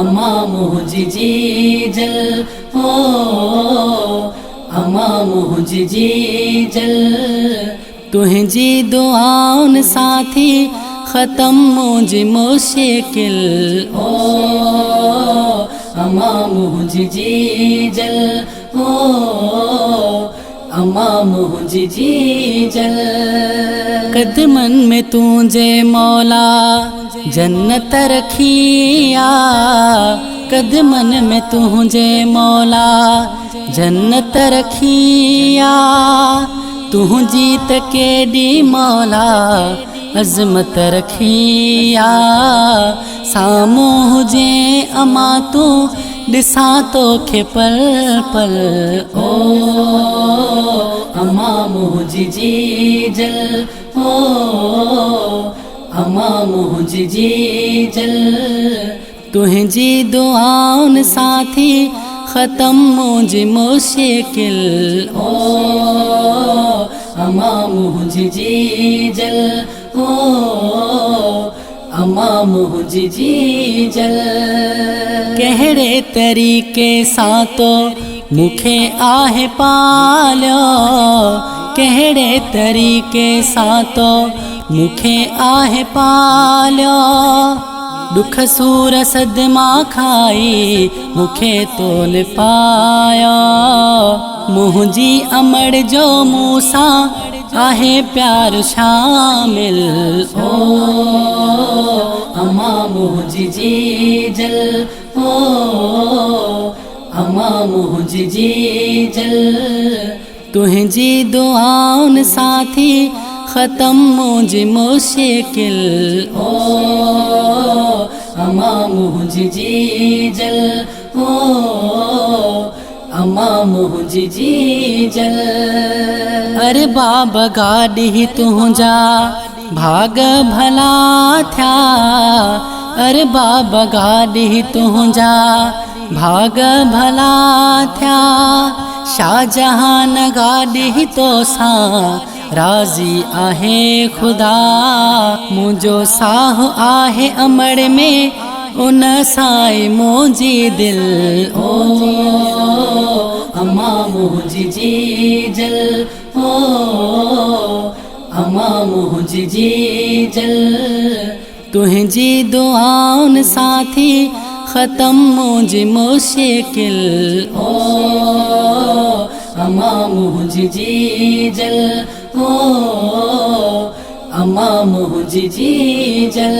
अम्मा मुझी जी जल ओ अम्मा मुझी जी जल तुझी दुआउन साथी ख़त्म मुझी मुश्किल ओ अम्मा मुझी जी जल ओ अम्मा मुझी जी जल कदमन में तुझे मौला जन्नत रखिया कदमन में तुझे मौला जन्नत रखिया तू जीत के दी मौला अज़मत रखिया सामू हुजे अमा तू ॾिसा तोखे पल पल ओ अम्मा मुझी जी जल ओ अम्मा मुझी जी जल तुझी दुआउन साथी ख़त्म मुझी मुश्किल ओ अम्मा मुझी जी जल ओ अम्मा मुझी जी जल कहिड़े तरीक़े सां तो मूंखे आहे पालियो कहिड़े तरीक़े सां तो मूंखे आहे पालियो दुख सूर सदमा खाई मूंखे तोल पाया मुंहिंजी अमड़ जो मूंसां आहे प्यार शामिल ओ अम्मा मुझी जी जल ओ अम्मा मुझी जी जल तुझी दुआउन साथी ख़त्म मुझी मुश्किल ओ अम्मा मुझी जी जल ओ अम्मा मुझी जी जल अरे बाबा गाड़ी तुझा भाग भला थया अरे बाबा गाड़ी तुझा भाग भला थया शाहजहान गाड़ी तो सां राज़ी आहे खुदा मुझो साह आहे अमड़ में उन साई मुझी दिल ओ अम्मा मुझी जी जल ओ अम्मा मुझी जी जल तुझी दुआउन साथी ख़त्म मुझी मुश्किल ओ अम्मा मुझी जी जल ओ अम्मा मुझी जी जल।